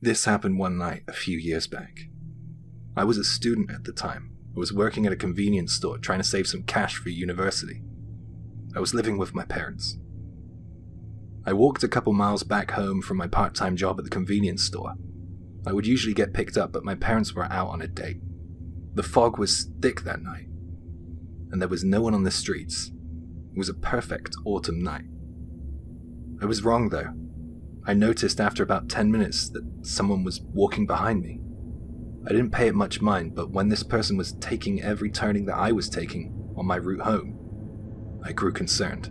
This happened one night a few years back. I was a student at the time. I was working at a convenience store trying to save some cash for university. I was living with my parents. I walked a couple miles back home from my part-time job at the convenience store. I would usually get picked up, but my parents were out on a date. The fog was thick that night, and there was no one on the streets. It was a perfect autumn night. I was wrong though. I noticed after about 10 minutes that someone was walking behind me. I didn't pay it much mind, but when this person was taking every turning that I was taking on my route home, I grew concerned.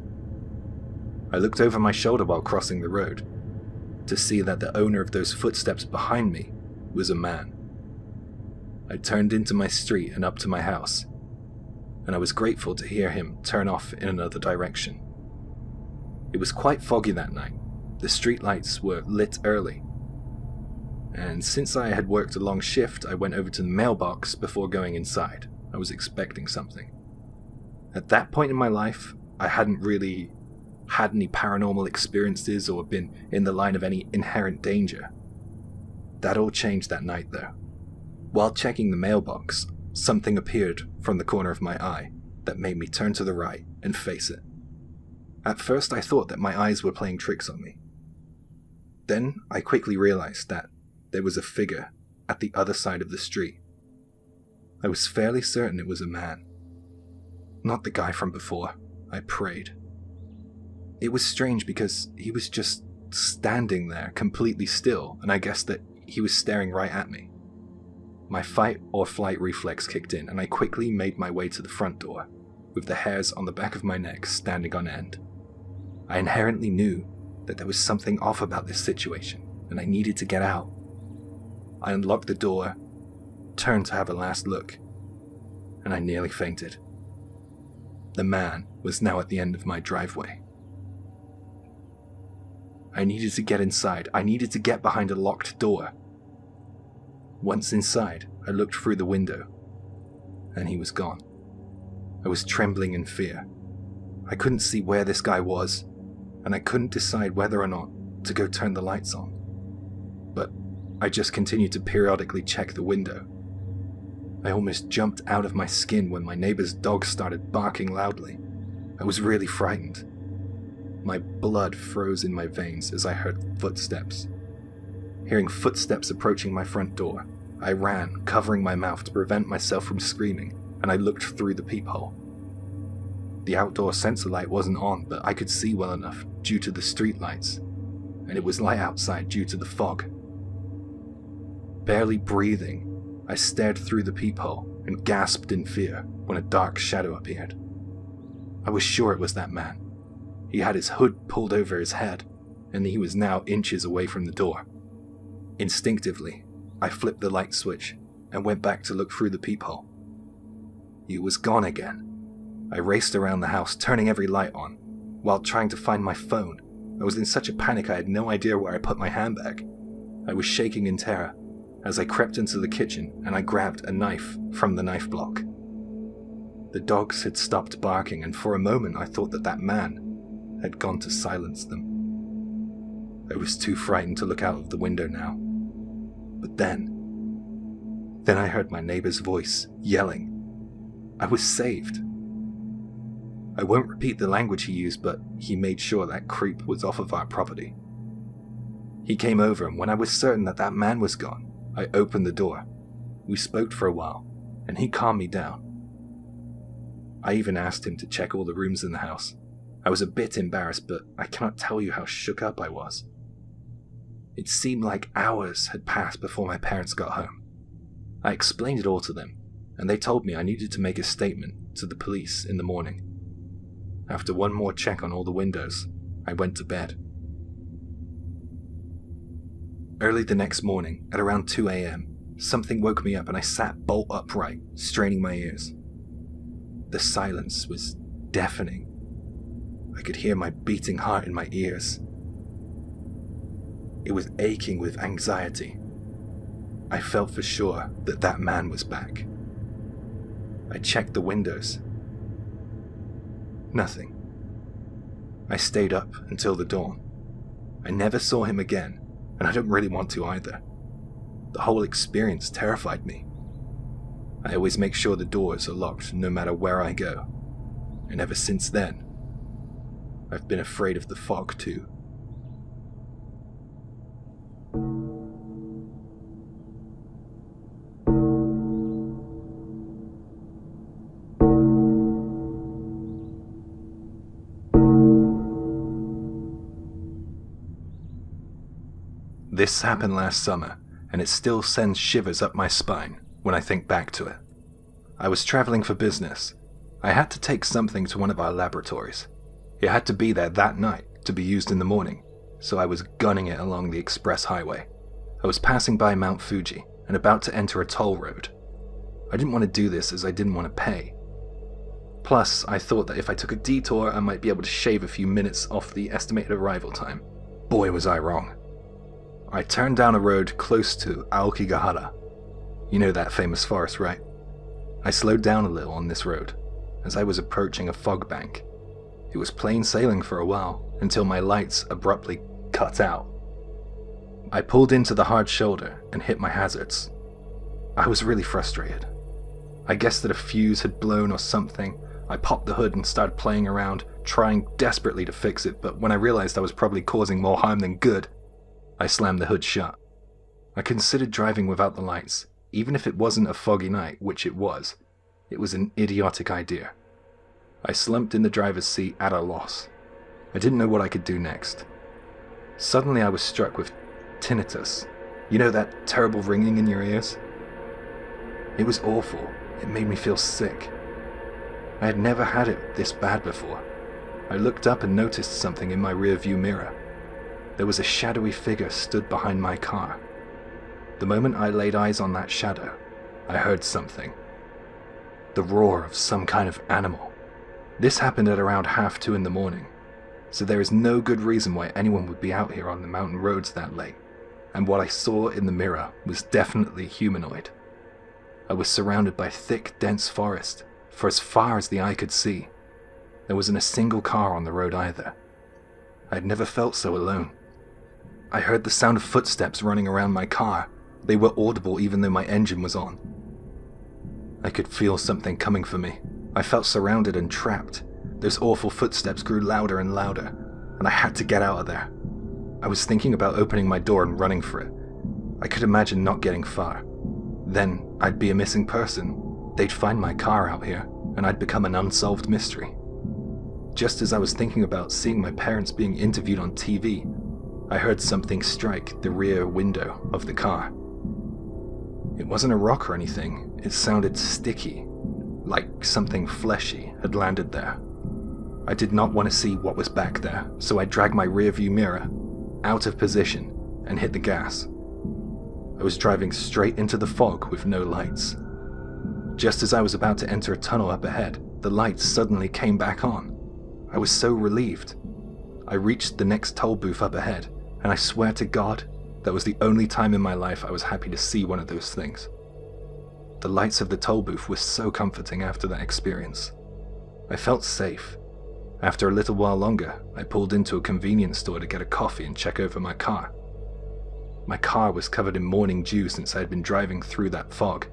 I looked over my shoulder while crossing the road to see that the owner of those footsteps behind me was a man. I turned into my street and up to my house, and I was grateful to hear him turn off in another direction. It was quite foggy that night. The streetlights were lit early, and since I had worked a long shift, I went over to the mailbox before going inside. I was expecting something. At that point in my life, I hadn't really had any paranormal experiences or been in the line of any inherent danger. That all changed that night though. While checking the mailbox, something appeared from the corner of my eye that made me turn to the right and face it. At first I thought that my eyes were playing tricks on me. Then I quickly realized that there was a figure at the other side of the street. I was fairly certain it was a man. Not the guy from before, I prayed. It was strange because he was just standing there completely still, and I guessed that he was staring right at me. My fight or flight reflex kicked in, and I quickly made my way to the front door, with the hairs on the back of my neck standing on end. I inherently knew that there was something off about this situation, and I needed to get out. I unlocked the door, turned to have a last look, and I nearly fainted. The man was now at the end of my driveway. I needed to get inside. I needed to get behind a locked door. Once inside, I looked through the window, and he was gone. I was trembling in fear. I couldn't see where this guy was, and I couldn't decide whether or not to go turn the lights on. But I just continued to periodically check the window. I almost jumped out of my skin when my neighbor's dog started barking loudly. I was really frightened. My blood froze in my veins as I heard footsteps. Hearing footsteps approaching my front door, I ran, covering my mouth to prevent myself from screaming, and I looked through the peephole. The outdoor sensor light wasn't on, but I could see well enough due to the street lights, and it was light outside due to the fog. Barely breathing, I stared through the peephole and gasped in fear when a dark shadow appeared. I was sure it was that man. He had his hood pulled over his head, and he was now inches away from the door. Instinctively, I flipped the light switch and went back to look through the peephole. He was gone again. I raced around the house, turning every light on, while trying to find my phone. I was in such a panic I had no idea where I put my handbag. I was shaking in terror as I crept into the kitchen and I grabbed a knife from the knife block. The dogs had stopped barking, and for a moment I thought that man had gone to silence them. I was too frightened to look out of the window now. But then I heard my neighbor's voice yelling. I was saved. I won't repeat the language he used, but he made sure that creep was off of our property. He came over, and when I was certain that man was gone, I opened the door. We spoke for a while, and he calmed me down. I even asked him to check all the rooms in the house. I was a bit embarrassed, but I cannot tell you how shook up I was. It seemed like hours had passed before my parents got home. I explained it all to them, and they told me I needed to make a statement to the police in the morning. After one more check on all the windows, I went to bed. Early the next morning, at around 2 a.m., something woke me up and I sat bolt upright, straining my ears. The silence was deafening. I could hear my beating heart in my ears. It was aching with anxiety. I felt for sure that man was back. I checked the windows. Nothing. I stayed up until the dawn. I never saw him again, and I don't really want to either. The whole experience terrified me. I always make sure the doors are locked no matter where I go, and ever since then, I've been afraid of the fog too. This happened last summer, and it still sends shivers up my spine when I think back to it. I was traveling for business. I had to take something to one of our laboratories. It had to be there that night to be used in the morning, so I was gunning it along the express highway. I was passing by Mount Fuji and about to enter a toll road. I didn't want to do this as I didn't want to pay. Plus, I thought that if I took a detour, I might be able to shave a few minutes off the estimated arrival time. Boy, was I wrong. I turned down a road close to Aokigahara. You know that famous forest, right? I slowed down a little on this road as I was approaching a fog bank. It was plain sailing for a while until my lights abruptly cut out. I pulled into the hard shoulder and hit my hazards. I was really frustrated. I guessed that a fuse had blown or something. I popped the hood and started playing around, trying desperately to fix it, but when I realized I was probably causing more harm than good, I slammed the hood shut. I considered driving without the lights, even if it wasn't a foggy night, which it was. It was an idiotic idea. I slumped in the driver's seat at a loss. I didn't know what I could do next. Suddenly I was struck with tinnitus. You know that terrible ringing in your ears? It was awful. It made me feel sick. I had never had it this bad before. I looked up and noticed something in my rearview mirror. There was a shadowy figure stood behind my car. The moment I laid eyes on that shadow, I heard something. The roar of some kind of animal. This happened at around 2:30 in the morning, so there is no good reason why anyone would be out here on the mountain roads that late, and what I saw in the mirror was definitely humanoid. I was surrounded by thick, dense forest, for as far as the eye could see. There wasn't a single car on the road either. I had never felt so alone. I heard the sound of footsteps running around my car. They were audible even though my engine was on. I could feel something coming for me. I felt surrounded and trapped. Those awful footsteps grew louder and louder, and I had to get out of there. I was thinking about opening my door and running for it. I could imagine not getting far. Then I'd be a missing person. They'd find my car out here, and I'd become an unsolved mystery. Just as I was thinking about seeing my parents being interviewed on TV, I heard something strike the rear window of the car. It wasn't a rock or anything. It sounded sticky, like something fleshy had landed there. I did not want to see what was back there, so I dragged my rearview mirror out of position and hit the gas. I was driving straight into the fog with no lights. Just as I was about to enter a tunnel up ahead, the lights suddenly came back on. I was so relieved. I reached the next toll booth up ahead, and I swear to God, that was the only time in my life I was happy to see one of those things. The lights of the toll booth were so comforting after that experience. I felt safe. After a little while longer, I pulled into a convenience store to get a coffee and check over my car. My car was covered in morning dew since I had been driving through that fog.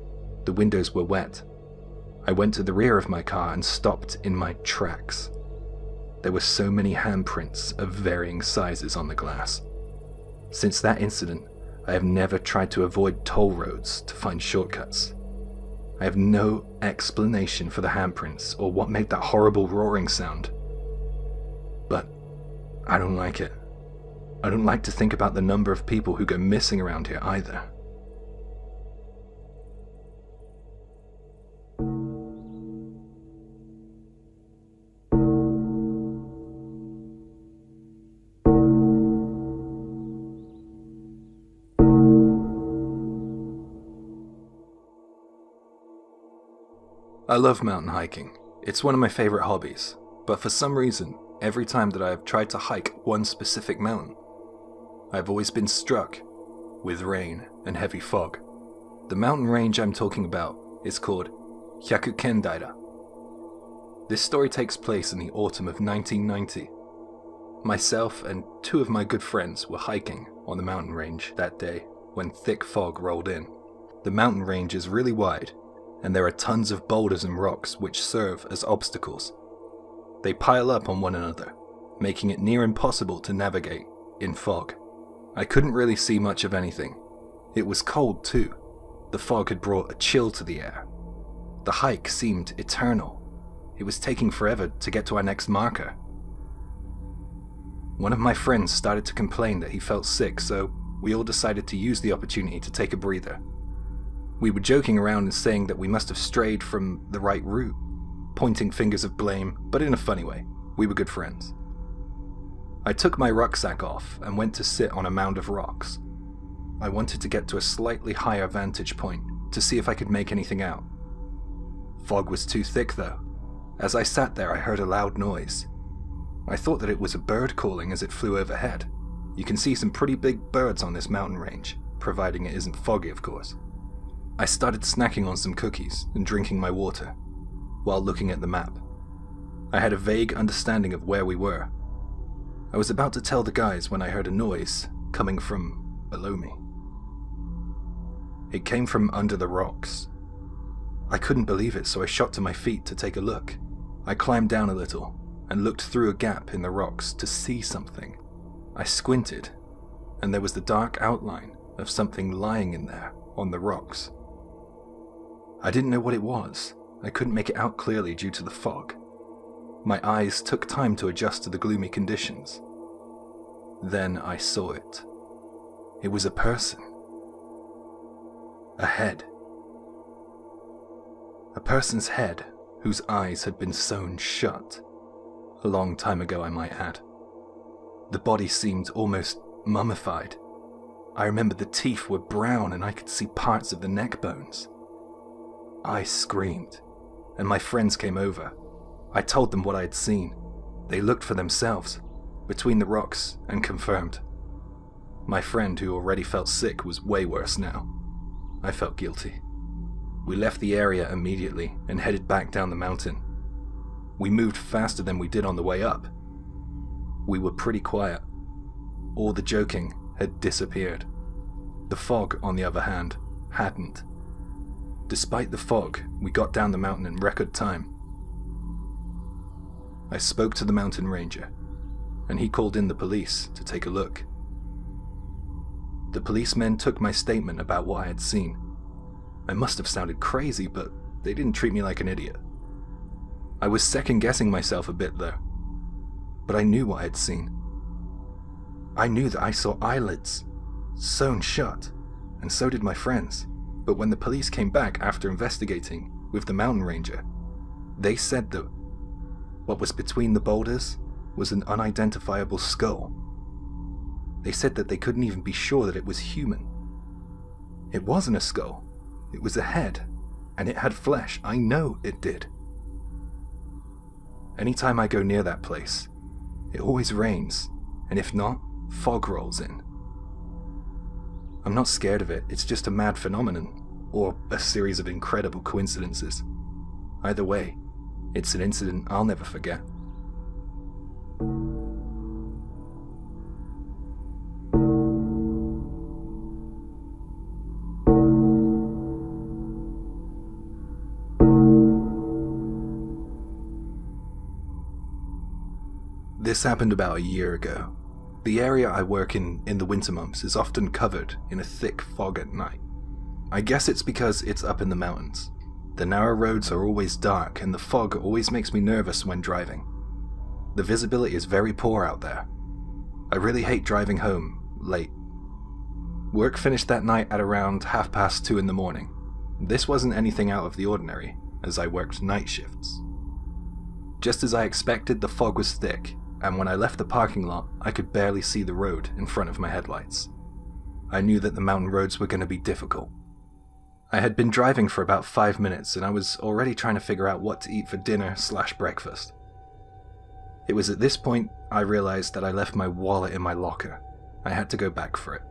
The windows were wet. I went to the rear of my car and stopped in my tracks. There were so many handprints of varying sizes on the glass. Since that incident, I have never tried to avoid toll roads to find shortcuts. I have no explanation for the handprints or what made that horrible roaring sound. But I don't like it. I don't like to think about the number of people who go missing around here either. I love mountain hiking. It's one of my favorite hobbies, but for some reason, every time that I have tried to hike one specific mountain, I've always been struck with rain and heavy fog. The mountain range I'm talking about is called Hyakukendaira. This story takes place in the autumn of 1990. Myself and two of my good friends were hiking on the mountain range that day. when thick fog rolled in. The mountain range is really wide, and there are tons of boulders and rocks which serve as obstacles. They pile up on one another, making it near impossible to navigate in fog. I couldn't really see much of anything. It was cold too. The fog had brought a chill to the air. The hike seemed eternal. It was taking forever to get to our next marker. One of my friends started to complain that he felt sick, so we all decided to use the opportunity to take a breather. We were joking around and saying that we must have strayed from the right route, pointing fingers of blame, but in a funny way. We were good friends. I took my rucksack off and went to sit on a mound of rocks. I wanted to get to a slightly higher vantage point to see if I could make anything out. Fog was too thick though. As I sat there, I heard a loud noise. I thought that it was a bird calling as it flew overhead. You can see some pretty big birds on this mountain range, providing it isn't foggy, of course. I started snacking on some cookies and drinking my water, while looking at the map. I had a vague understanding of where we were. I was about to tell the guys when I heard a noise coming from below me. It came from under the rocks. I couldn't believe it, so I shot to my feet to take a look. I climbed down a little and looked through a gap in the rocks to see something. I squinted, and there was the dark outline of something lying in there on the rocks. I didn't know what it was. I couldn't make it out clearly due to the fog. My eyes took time to adjust to the gloomy conditions. Then I saw it. It was a person. A head. A person's head whose eyes had been sewn shut. A long time ago, I might add. The body seemed almost mummified. I remember the teeth were brown and I could see parts of the neck bones. I screamed, and my friends came over. I told them what I had seen. They looked for themselves, between the rocks, and confirmed. My friend, who already felt sick, was way worse now. I felt guilty. We left the area immediately and headed back down the mountain. We moved faster than we did on the way up. We were pretty quiet. All the joking had disappeared. The fog, on the other hand, hadn't. Despite the fog, we got down the mountain in record time. I spoke to the mountain ranger, and he called in the police to take a look. The policemen took my statement about what I had seen. I must have sounded crazy, but they didn't treat me like an idiot. I was second-guessing myself a bit though, but I knew what I had seen. I knew that I saw eyelids sewn shut, and so did my friends. But when the police came back after investigating with the mountain ranger, they said that what was between the boulders was an unidentifiable skull. They said that they couldn't even be sure that it was human. It wasn't a skull. It was a head, and it had flesh. I know it did. Anytime I go near that place, it always rains, and if not, fog rolls in. I'm not scared of it, it's just a mad phenomenon, or a series of incredible coincidences. Either way, it's an incident I'll never forget. This happened about a year ago. The area I work in the winter months is often covered in a thick fog at night. I guess it's because it's up in the mountains. The narrow roads are always dark and the fog always makes me nervous when driving. The visibility is very poor out there. I really hate driving home late. Work finished that night at around 2:30 in the morning. This wasn't anything out of the ordinary, as I worked night shifts. Just as I expected, the fog was thick, and when I left the parking lot, I could barely see the road in front of my headlights. I knew that the mountain roads were going to be difficult. I had been driving for about 5 minutes, and I was already trying to figure out what to eat for dinner/breakfast. It was at this point I realized that I left my wallet in my locker. I had to go back for it.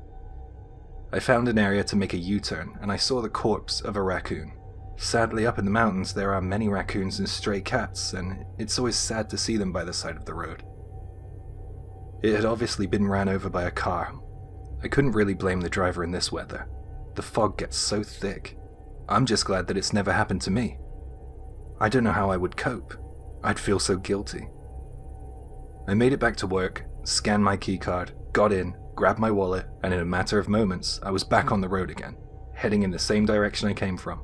I found an area to make a U-turn, and I saw the corpse of a raccoon. Sadly, up in the mountains there are many raccoons and stray cats, and it's always sad to see them by the side of the road. It had obviously been ran over by a car. I couldn't really blame the driver in this weather. The fog gets so thick. I'm just glad that it's never happened to me. I don't know how I would cope. I'd feel so guilty. I made it back to work, scanned my keycard, got in, grabbed my wallet, and in a matter of moments, I was back on the road again, heading in the same direction I came from.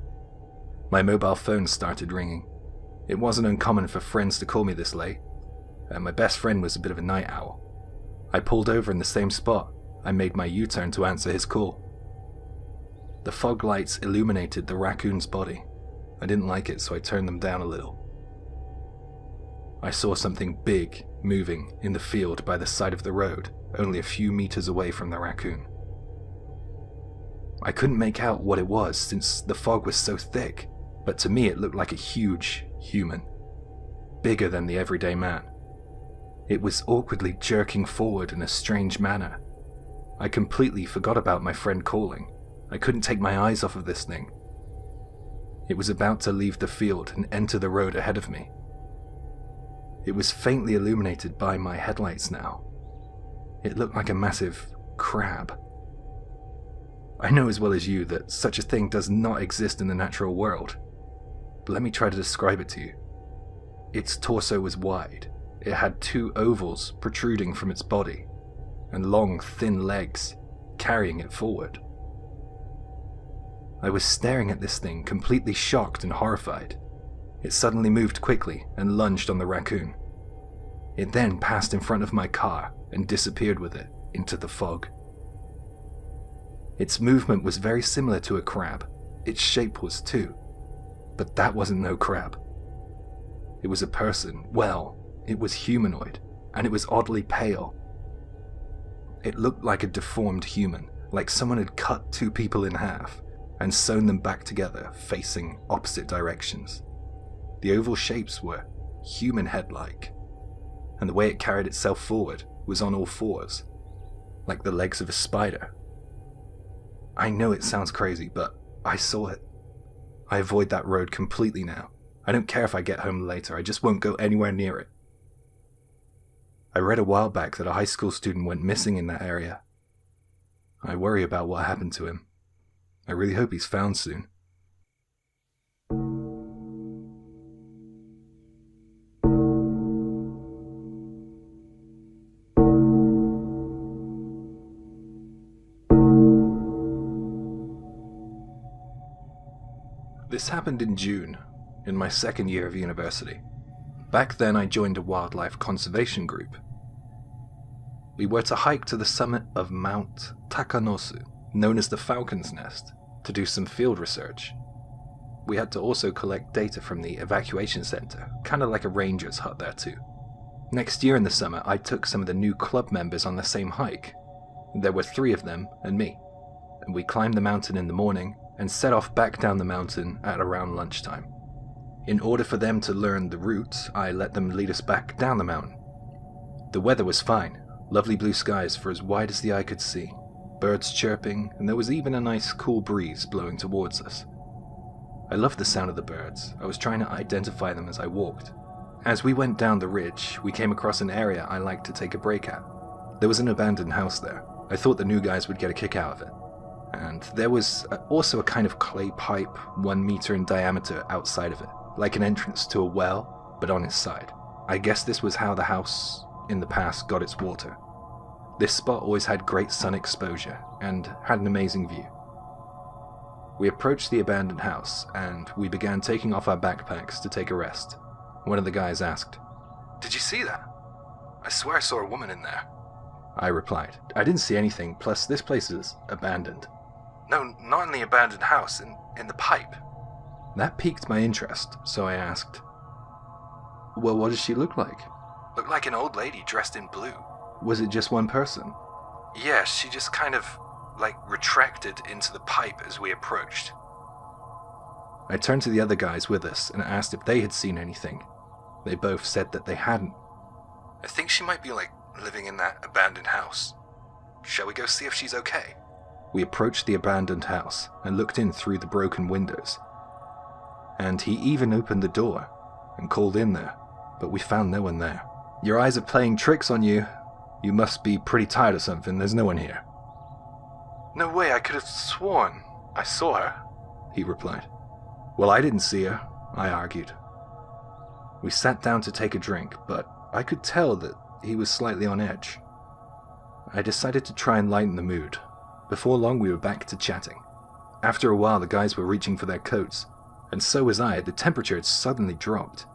My mobile phone started ringing. It wasn't uncommon for friends to call me this late, and my best friend was a bit of a night owl. I pulled over in the same spot. I made my U-turn to answer his call. The fog lights illuminated the raccoon's body. I didn't like it, so I turned them down a little. I saw something big moving in the field by the side of the road, only a few meters away from the raccoon. I couldn't make out what it was since the fog was so thick, but to me it looked like a huge human, bigger than the everyday man. It was awkwardly jerking forward in a strange manner. I completely forgot about my friend calling. I couldn't take my eyes off of this thing. It was about to leave the field and enter the road ahead of me. It was faintly illuminated by my headlights now. It looked like a massive crab. I know as well as you that such a thing does not exist in the natural world, but let me try to describe it to you. Its torso was wide. It had two ovals protruding from its body, and long, thin legs carrying it forward. I was staring at this thing, completely shocked and horrified. It suddenly moved quickly and lunged on the raccoon. It then passed in front of my car and disappeared with it into the fog. Its movement was very similar to a crab. Its shape was too. But that wasn't no crab. It was a person. Well, it was humanoid, and it was oddly pale. It looked like a deformed human, like someone had cut two people in half and sewn them back together, facing opposite directions. The oval shapes were human head-like, and the way it carried itself forward was on all fours, like the legs of a spider. I know it sounds crazy, but I saw it. I avoid that road completely now. I don't care if I get home later, I just won't go anywhere near it. I read a while back that a high school student went missing in that area. I worry about what happened to him. I really hope he's found soon. This happened in June, in my second year of university. Back then I joined a wildlife conservation group. We were to hike to the summit of Mount Takanosu, known as the Falcon's Nest, to do some field research. We had to also collect data from the evacuation center, kind of like a ranger's hut there too. Next year in the summer, I took some of the new club members on the same hike. There were 3 of them and me, and we climbed the mountain in the morning and set off back down the mountain at around lunchtime. In order for them to learn the route, I let them lead us back down the mountain. The weather was fine, lovely blue skies for as wide as the eye could see, birds chirping, and there was even a nice cool breeze blowing towards us. I loved the sound of the birds. I was trying to identify them as I walked. As we went down the ridge, we came across an area I liked to take a break at. There was an abandoned house there. I thought the new guys would get a kick out of it. And there was also a kind of clay pipe 1 meter in diameter outside of it, like an entrance to a well, but on its side. I guess this was how the house in the past got its water. This spot always had great sun exposure and had an amazing view. We approached the abandoned house and we began taking off our backpacks to take a rest. One of the guys asked, "Did you see that? I swear I saw a woman in there." I replied, "I didn't see anything, plus this place is abandoned." "No, not in the abandoned house, in the pipe." That piqued my interest, so I asked, "Well, what does she look like?" "Looked like an old lady dressed in blue." "Was it just one person?" "Yeah, she just kind of, retracted into the pipe as we approached." I turned to the other guys with us and asked if they had seen anything. They both said that they hadn't. "I think she might be, living in that abandoned house. Shall we go see if she's okay?" We approached the abandoned house and looked in through the broken windows. And he even opened the door and called in there, but we found no one there. "Your eyes are playing tricks on you. You must be pretty tired or something, there's no one here." No way, I could have sworn I saw her, he replied. Well, I didn't see her, I argued. We sat down to take a drink, but I could tell that he was slightly on edge. I decided to try and lighten the mood. Before long, we were back to chatting. After a while, the guys were reaching for their coats, and so was I. The temperature had suddenly dropped.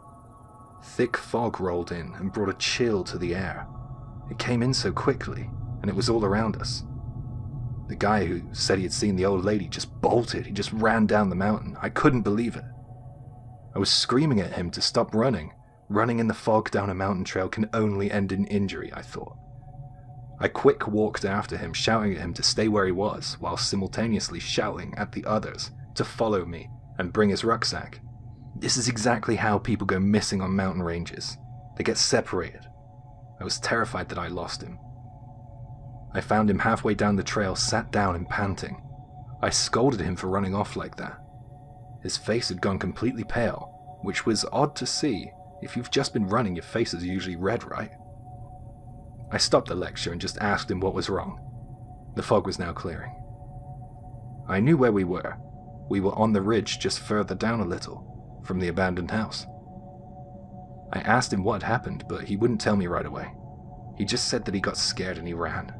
Thick fog rolled in and brought a chill to the air. It came in so quickly, and it was all around us. The guy who said he had seen the old lady just bolted. He just ran down the mountain. I couldn't believe it. I was screaming at him to stop running. Running in the fog down a mountain trail can only end in injury, I thought. I quick walked after him, shouting at him to stay where he was, while simultaneously shouting at the others to follow me and bring his rucksack. This is exactly how people go missing on mountain ranges. They get separated. I was terrified that I lost him. I found him halfway down the trail, sat down and panting. I scolded him for running off like that. His face had gone completely pale, which was odd to see. If you've just been running, your face is usually red, right? I stopped the lecture and just asked him what was wrong. The fog was now clearing. I knew where we were. We were on the ridge just further down a little, from the abandoned house. I asked him what had happened, but he wouldn't tell me right away. He just said that he got scared and he ran.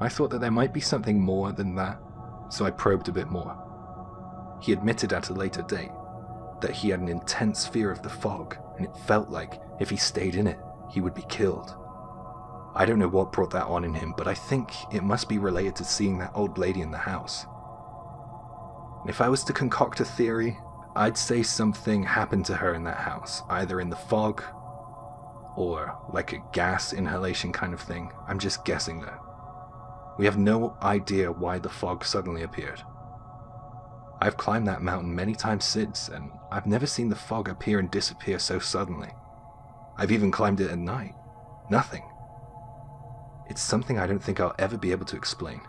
I thought that there might be something more than that, so I probed a bit more. He admitted at a later date that he had an intense fear of the fog, and it felt like if he stayed in it, he would be killed. I don't know what brought that on in him, but I think it must be related to seeing that old lady in the house. If I was to concoct a theory, I'd say something happened to her in that house, either in the fog or like a gas inhalation kind of thing. I'm just guessing though. We have no idea why the fog suddenly appeared. I've climbed that mountain many times since, and I've never seen the fog appear and disappear so suddenly. I've even climbed it at night. Nothing. It's something I don't think I'll ever be able to explain.